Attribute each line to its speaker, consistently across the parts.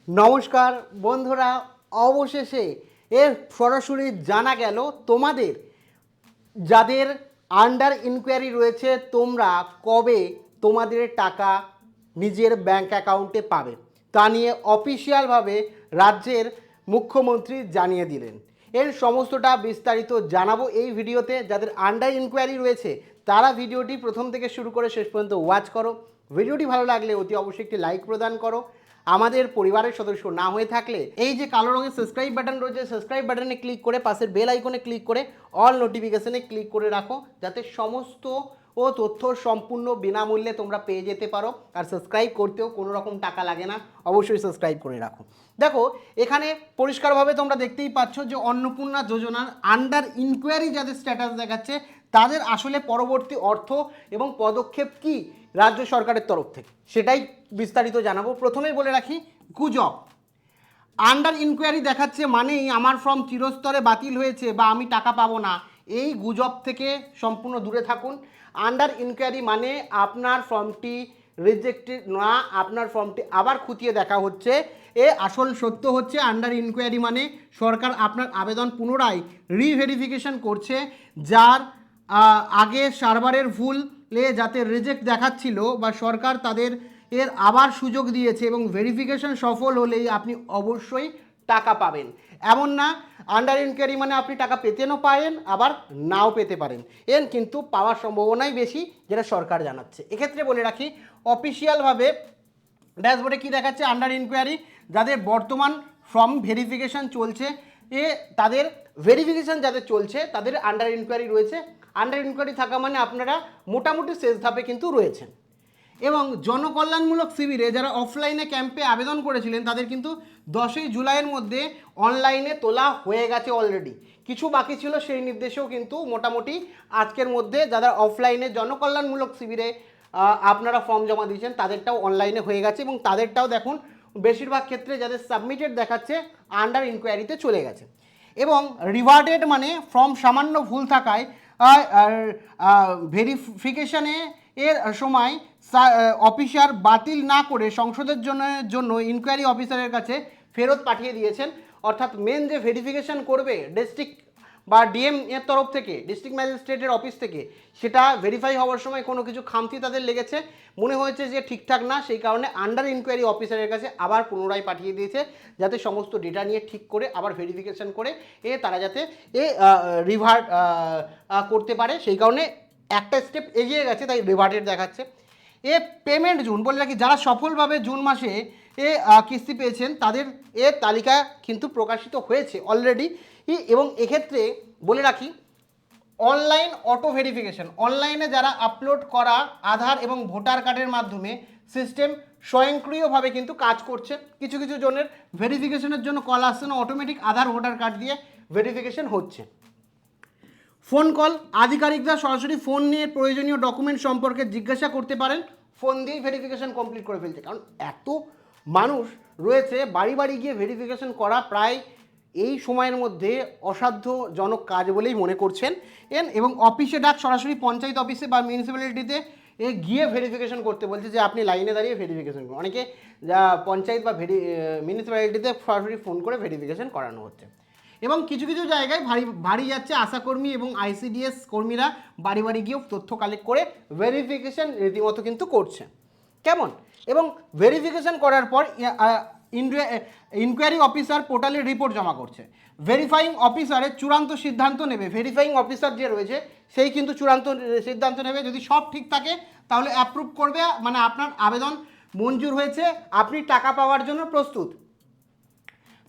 Speaker 1: নমস্কার বন্ধুরা, অবশেষে এর সরাসরি জানা গেল তোমাদের যাদের আন্ডার ইনকোয়ারি রয়েছে তোমরা কবে তোমাদের টাকা নিজের ব্যাংক অ্যাকাউন্টে পাবে তা নিয়ে অফিসিয়ালভাবে রাজ্যের মুখ্যমন্ত্রী জানিয়ে দিলেন। এর সমস্তটা বিস্তারিত জানাবো এই ভিডিওতে। যাদের আন্ডার ইনকোয়ারি রয়েছে তারা ভিডিওটি প্রথম থেকে শুরু করে শেষ পর্যন্ত ওয়াচ করো। ভিডিওটি ভালো লাগলে অতি অবশ্যই একটি লাইক প্রদান করো। আমাদের পরিবারের সদস্য না হয়ে থাকলে এই যে কালো রঙের সাবস্ক্রাইব বাটন রয়েছে, সাবস্ক্রাইব বাটনে ক্লিক করে পাশের বেল আইকনে ক্লিক করে অল নোটিফিকেশনে ক্লিক করে রাখো, যাতে সমস্ত তথ্য সম্পূর্ণ বিনামূল্যে তোমরা পেয়ে যেতে পারো। আর সাবস্ক্রাইব করতেও কোনো রকম টাকা লাগে না, অবশ্যই সাবস্ক্রাইব করে রাখো। দেখো এখানে পরিষ্কারভাবে তোমরা দেখতেই পাচ্ছ যে অন্নপূর্ণা যোজনার আন্ডার ইনকোয়ারি যাদের স্ট্যাটাস দেখাচ্ছে তাদের আসলে পরবর্তী অর্থ এবং পদক্ষেপ কি রাজ্য সরকারের তরফ থেকে সেটাই বিস্তারিত জানাবো। প্রথমেই বলে রাখি, গুজব। আন্ডার ইনকোয়ারি দেখাচ্ছে মানেই আমার ফর্ম চিরস্তরে বাতিল হয়েছে বা আমি টাকা পাবো না, এই গুজব থেকে সম্পূর্ণ দূরে থাকুন। আন্ডার ইনকোয়ারি মানে আপনার ফর্মটি রিজেক্টেড না, আপনার ফর্মটি আবার খুঁটিয়ে দেখা হচ্ছে। আসল সত্য হচ্ছে আন্ডার ইনকোয়ারি মানে সরকার আপনার আবেদন পুনরায় রিভেরিফিকেশন করছে, যার আগে সার্ভারের ভুলে যাতে রিজেক্ট দেখাচ্ছিল বা সরকার তাদের আবার সুযোগ দিয়েছে এবং ভেরিফিকেশন সফল হলেই আপনি অবশ্যই টাকা পাবেন। এমন না আন্ডার ইনকোয়ারি মানে আপনি টাকা পেতেও পারেন আবার নাও পেতে পারেন, কিন্তু পাওয়ার সম্ভাবনাই বেশি, যেটা সরকার জানাচ্ছে। এক্ষেত্রে বলে রাখি, অফিসিয়ালভাবে ড্যাশবোর্ডে কী দেখাচ্ছে, আন্ডার ইনকোয়ারি যাদের বর্তমান ফর্ম ভেরিফিকেশান চলছে, তাদের ভেরিফিকেশান যাদের চলছে তাদের আন্ডার ইনকোয়ারি রয়েছে। আন্ডার ইনকোয়ারি থাকা মানে আপনারা মোটামুটি শেষ ধাপে কিন্তু রয়েছেন। এবং জনকল্যাণমূলক শিবিরে যারা অফলাইনে ক্যাম্পে আবেদন করেছিলেন তাদের কিন্তু 10ই জুলাইয়ের মধ্যে অনলাইনে তোলা হয়ে গেছে অলরেডি। কিছু বাকি ছিল, সেই নির্দেশেও কিন্তু মোটামুটি আজকের মধ্যে যারা অফলাইনে জনকল্যাণমূলক শিবিরে আপনারা ফর্ম জমা দিয়েছেন তাদেরটাও অনলাইনে হয়ে গেছে এবং তাদেরটাও দেখুন বেশিরভাগ ক্ষেত্রে যাদের সাবমিটেড দেখাচ্ছে আন্ডার ইনকোয়ারিতে চলে গেছে। এবং রিভার্টেড মানে ফর্ম সামান্য ভুল থাকায় ভেরিফিকেশানে এর সময় অফিসার বাতিল না করে সংসদের জন্য ইনকোয়ারি অফিসারের কাছে ফেরত পাঠিয়ে দিয়েছেন। অর্থাৎ মেন যে ভেরিফিকেশান করবে ডিস্ট্রিক্ট বা ডিএম এর তরফ থেকে, ডিস্ট্রিক্ট ম্যাজিস্ট্রেটের অফিস থেকে, সেটা ভেরিফাই হওয়ার সময় কোনো কিছু খামতি তাদের লেগেছে, মনে হয়েছে যে ঠিকঠাক না, সেই কারণে আন্ডার ইনকোয়ারি অফিসারের কাছে আবার পুনরায় পাঠিয়ে দিয়েছে, যাতে সমস্ত ডেটা নিয়ে ঠিক করে আবার ভেরিফিকেশান করে তারা যাতে রিভার্ট করতে পারে। সেই কারণে একটা স্টেপ এগিয়ে গেছে, তাই রিভার্টেড দেখাচ্ছে। পেমেন্ট জুন বলে রাখি, যারা সফলভাবে জুন মাসে কিস্তি পেয়েছেন তাদের তালিকা কিন্তু প্রকাশিত হয়েছে অলরেডি। এবং এক্ষেত্রে বলে রাখি, অনলাইন অটো ভেরিফিকেশন, অনলাইনে যারা আপলোড করা আধার এবং ভোটার কার্ডের মাধ্যমে সিস্টেম স্বয়ংক্রিয়ভাবে কিন্তু কাজ করছে। কিছু কিছু জনের ভেরিফিকেশনের জন্য কল আসছে না, অটোমেটিক আধার ভোটার কার্ড দিয়ে ভেরিফিকেশন হচ্ছে। ফোন কল, আধিকারিকরা সরাসরি ফোন নিয়ে প্রয়োজনীয় ডকুমেন্ট সম্পর্কে জিজ্ঞাসা করতে পারেন, ফোন দিয়েই ভেরিফিকেশন কমপ্লিট করে ফেলছে। কারণ এত মানুষ রয়েছে, বাড়ি বাড়ি গিয়ে ভেরিফিকেশন করা প্রায় এই সময়ের মধ্যে অসাধ্যজনক কাজ বলেই মনে করছেন। এবং অফিসে ডাক, সরাসরি পঞ্চায়েত অফিসে বা মিউনিসিপ্যালিটিতে গিয়ে ভেরিফিকেশন করতে বলছে, যে আপনি লাইনে দাঁড়িয়ে ভেরিফিকেশন করুন। অনেকে পঞ্চায়েত বা মিউনিসিপ্যালিটিতে সরাসরি ফোন করে ভেরিফিকেশন করানো হচ্ছে। এবং কিছু কিছু জায়গায় ভারী যাচ্ছে, আশাকর্মী এবং আইসিডিএস কর্মীরা বাড়ি বাড়ি গিয়েও তথ্য কালেক্ট করে ভেরিফিকেশন রীতিমতো কিন্তু করছে। কেমন? এবং ভেরিফিকেশন করার পর ইনকোয়ারি অফিসার পোর্টালে রিপোর্ট জমা করছে। ভেরিফাইং অফিসারের চূড়ান্ত সিদ্ধান্ত নেবে, ভেরিফাইং অফিসার যে রয়েছে সেই কিন্তু চূড়ান্ত সিদ্ধান্ত নেবে। যদি সব ঠিক থাকে তাহলে অ্যাপ্রুভ করবে, মানে আপনার আবেদন মঞ্জুর হয়েছে, আপনি টাকা পাওয়ার জন্য প্রস্তুত।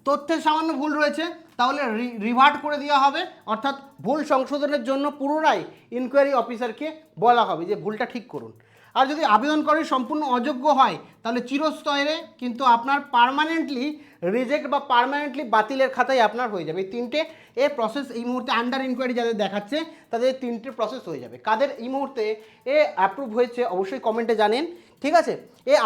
Speaker 1: তথ্যের সামান্য ভুল রয়েছে তাহলে রিভার্ট করে দেওয়া হবে, অর্থাৎ ভুল সংশোধনের জন্য পুনরায় ইনকোয়ারি অফিসারকে বলা হবে যে ভুলটা ঠিক করুন। আর যদি আবেদনকারী সম্পূর্ণ অযোগ্য হয় তাহলে চিরস্তরে কিন্তু আপনার পার্মানেন্টলি রিজেক্ট বা পার্মানেন্টলি বাতিলের খাতায় আপনার হয়ে যাবে। এই তিনটে প্রসেস এই মুহূর্তে আন্ডার ইনকোয়ারি যাদের দেখাচ্ছে তাদের তিনটে প্রসেস হয়ে যাবে। কাদের এই মুহূর্তে অ্যাপ্রুভ হয়েছে অবশ্যই কমেন্টে জানেন, ঠিক আছে?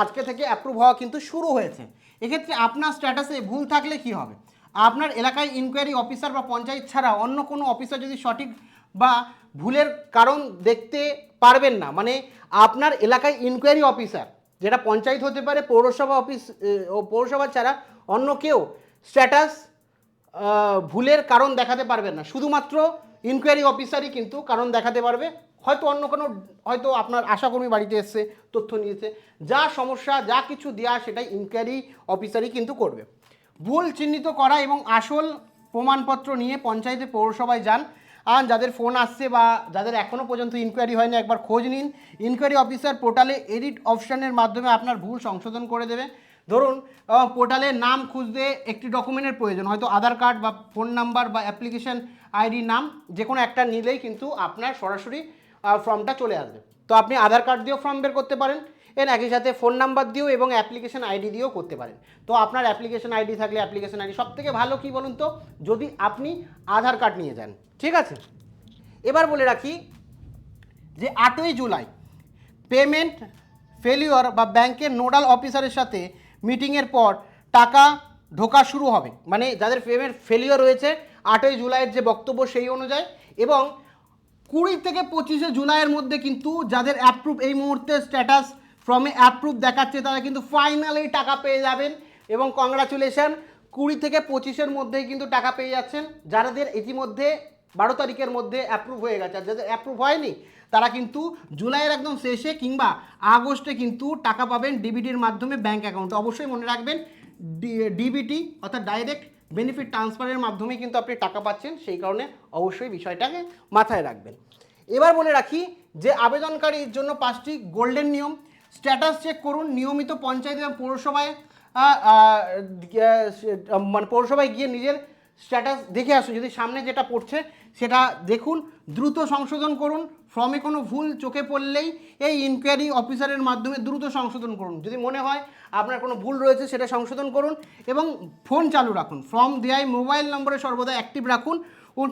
Speaker 1: আজকে থেকে অ্যাপ্রুভ হওয়া কিন্তু শুরু হয়েছে। এক্ষেত্রে আপনার স্ট্যাটাসে ভুল থাকলে কি হবে? আপনার এলাকায় ইনকোয়ারি অফিসার বা পঞ্চায়েত ছাড়া অন্য কোনো অফিসার যদি সঠিক বা ভুলের কারণ দেখতে পারবেন না, মানে আপনার এলাকায় ইনকোয়ারি অফিসার, যেটা পঞ্চায়েত হতে পারে, পৌরসভা অফিস, পৌরসভা ছাড়া অন্য কেউ স্ট্যাটাস ভুলের কারণ দেখাতে পারবেন না, শুধুমাত্র ইনকোয়ারি অফিসারই কিন্তু কারণ দেখাতে পারবে। হয়তো অন্য কোনো, হয়তো আপনার আশাকর্মী বাড়িতে এসছে, তথ্য নিয়েছে, যা সমস্যা যা কিছু দেওয়া সেটাই ইনকোয়ারি অফিসারই কিন্তু করবে। ভুল চিহ্নিত করা এবং আসল প্রমাণপত্র নিয়ে পঞ্চায়েতে পৌরসভায় যান। আর যাদের ফোন আসছে বা যাদের এখনও পর্যন্ত ইনকোয়ারি হয়নি, একবার খোঁজ নিন। ইনকোয়ারি অফিসার পোর্টালে এডিট অপশানের মাধ্যমে আপনার ভুল সংশোধন করে দেবে। ধরুন পোর্টালে নাম খুঁজতে একটি ডকুমেন্টের প্রয়োজন, হয়তো আধার কার্ড বা ফোন নাম্বার বা অ্যাপ্লিকেশন আইডি, নাম যে কোনো একটা নিলেই কিন্তু আপনার সরাসরি ফর্মটা চলে আসবে। তো আপনি আধার কার্ড দিয়েও ফর্ম বের করতে পারেন, এর একই সাথে ফোন নাম্বার দিয়েও এবং অ্যাপ্লিকেশন আইডি দিয়েও করতে পারেন। তো আপনার অ্যাপ্লিকেশন আইডি থাকলে অ্যাপ্লিকেশন আইডি, সবথেকে ভালো কী বলুন তো, যদি আপনি আধার কার্ড নিয়ে যান, ঠিক আছে। এবার বলে রাখি যে 8ই জুলাই পেমেন্ট ফেলিওর বা ব্যাংকের নোডাল অফিসারের সাথে মিটিংয়ের পর টাকা ঢোকা শুরু হবে, মানে যাদের পেমেন্ট ফেলিওর রয়েছে 8ই জুলাইয়ের যে বক্তব্য সেই অনুযায়ী, এবং 20 থেকে 25শে জুলাইয়ের মধ্যে কিন্তু যাদের অ্যাপ্রুভ এই মুহূর্তে স্ট্যাটাস ফ্রমে অ্যাপ্রুভ দেখাচ্ছে তারা কিন্তু ফাইনালি টাকা পেয়ে যাবেন, এবং কংগ্রাচুলেশন, 20 থেকে 25-এর মধ্যেই কিন্তু টাকা পেয়ে যাচ্ছেন। যাদের ইতিমধ্যে 12 তারিখের মধ্যে অ্যাপ্রুভ হয়ে গেছে, আর যাদের অ্যাপ্রুভ হয়নি তারা কিন্তু জুলাইয়ের একদম শেষে কিংবা আগস্টে কিন্তু টাকা পাবেন ডিবিটির মাধ্যমে ব্যাঙ্ক অ্যাকাউন্টে। অবশ্যই মনে রাখবেন ডিবিটি অর্থাৎ ডাইরেক্ট বেনিফিট ট্রান্সফারের মাধ্যমে কিন্তু আপনি টাকা পাচ্ছেন, সেই কারণে অবশ্যই বিষয়টাকে মাথায় রাখবেন। এবার বলে রাখি যে আবেদনকারীর জন্য 5টি গোল্ডেন নিয়ম। স্ট্যাটাস চেক করুন নিয়মিত, পঞ্চায়েত এবং পৌরসভায় মানে পৌরসভায় গিয়ে নিজের স্ট্যাটাস দেখে আসুন, যদি সামনে যেটা পড়ছে সেটা দেখুন। দ্রুত সংশোধন করুন, ফর্মে কোনো ভুল চোখে পড়লেই এই ইনকোয়ারি অফিসারের মাধ্যমে দ্রুত সংশোধন করুন। যদি মনে হয় আপনার কোনো ভুল রয়েছে সেটা সংশোধন করুন, এবং ফোন চালু রাখুন। ফর্ম দেওয়ায় মোবাইল নম্বরে সর্বদা অ্যাক্টিভ রাখুন,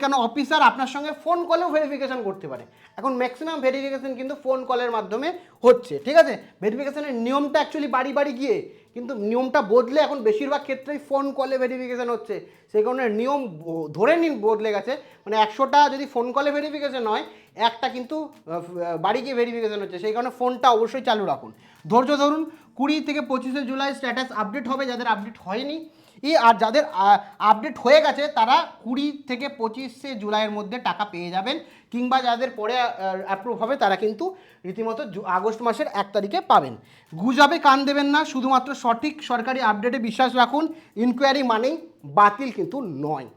Speaker 1: কেন অফিসার আপনার সঙ্গে ফোন কলেও ভেরিফিকেশন করতে পারে। এখন ম্যাক্সিমাম ভেরিফিকেশন কিন্তু ফোন কলের মাধ্যমে হচ্ছে, ঠিক আছে। ভেরিফিকেশনের নিয়মটা অ্যাকচুয়ালি বাড়ি বাড়ি গিয়ে, কিন্তু নিয়মটা বদলে এখন বেশিরভাগ ক্ষেত্রেই ফোন কলে ভেরিফিকেশন হচ্ছে, সেই কারণে নিয়ম ধরে নিন বদলে গেছে। মানে 100টা যদি ফোন কলে ভেরিফিকেশন হয়, একটা কিন্তু বাড়ি গিয়ে ভেরিফিকেশন হচ্ছে, সেই কারণে ফোনটা অবশ্যই চালু রাখুন। ধৈর্য ধরুন, 20 থেকে 25শে জুলাই স্ট্যাটাস আপডেট হবে, যাদের আপডেট হয়নি আর যাদের আপডেট হয়ে গেছে তারা 20 থেকে 25শে জুলাইয়ের মধ্যে টাকা পেয়ে যাবেন, কিংবা যাদের পরে অ্যাপ্রুভ হবে তারা কিন্তু রীতিমতো আগস্ট মাসের 1 তারিখে পাবেন। গুজবে কান দেবেন না, শুধুমাত্র সঠিক সরকারি আপডেটে বিশ্বাস রাখুন। ইনকোয়ারি মানেই বাতিল কিন্তু নয়।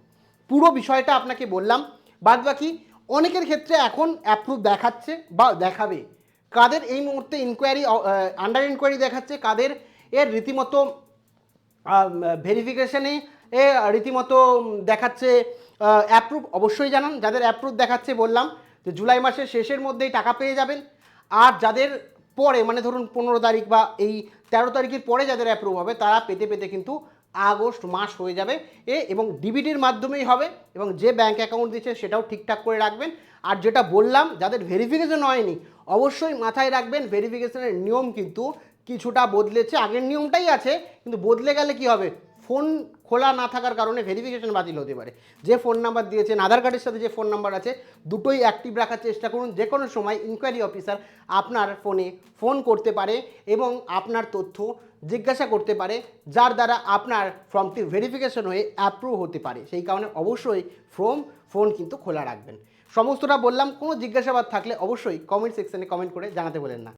Speaker 1: পুরো বিষয়টা আপনাকে বললাম। বাদবাকি অনেকের ক্ষেত্রে এখন অ্যাপ্রুভ দেখাচ্ছে বা দেখাবে, কাদের এই মুহূর্তে ইনকোয়ারি আন্ডার ইনকোয়ারি দেখাচ্ছে, কাদের এর রীতিমতো ভেরিফিকেশানে রীতিমতো দেখাচ্ছে অ্যাপ্রুভ, অবশ্যই জানান। যাদের অ্যাপ্রুভ দেখাচ্ছে বললাম যে জুলাই মাসের শেষের মধ্যেই টাকা পেয়ে যাবেন, আর যাদের পরে মানে ধরুন 15 তারিখ বা এই 13 তারিখের পরে যাদের অ্যাপ্রুভ হবে তারা পেতে পেতে কিন্তু আগস্ট মাস হয়ে যাবে এবং ডিবিটির মাধ্যমেই হবে, এবং যে ব্যাঙ্ক অ্যাকাউন্ট দিচ্ছে সেটাও ঠিকঠাক করে রাখবেন। আর যেটা বললাম যাদের ভেরিফিকেশন হয়নি অবশ্যই মাথায় রাখবেন, ভেরিফিকেশনের নিয়ম কিন্তু কিছুটা বদলেছে, আগের নিয়মটাই আছে কিন্তু বদলে গেলে কি হবে, ফোন খোলা না থাকার কারণে ভেরিফিকেশন বাতিল হতে পারে। যে ফোন নাম্বার দিয়েছেন আধার কার্ডের সাথে যে ফোন নাম্বার আছে দুটোই অ্যাক্টিভ রাখার চেষ্টা করুন। যে কোনো সময় ইনকোয়ারি অফিসার আপনার ফোনে ফোন করতে পারে এবং আপনার তথ্য জিজ্ঞাসা করতে পারে, যার দ্বারা আপনার ফর্মটি ভেরিফিকেশন হয়ে অ্যাপ্রুভ হতে পারে। সেই কারণে অবশ্যই ফোন কিন্তু খোলা রাখবেন। সমস্তটা বললাম, কোনো জিজ্ঞাসাবাদ থাকলে অবশ্যই কমেন্ট সেকশনে কমেন্ট করে জানাতে বলেন না।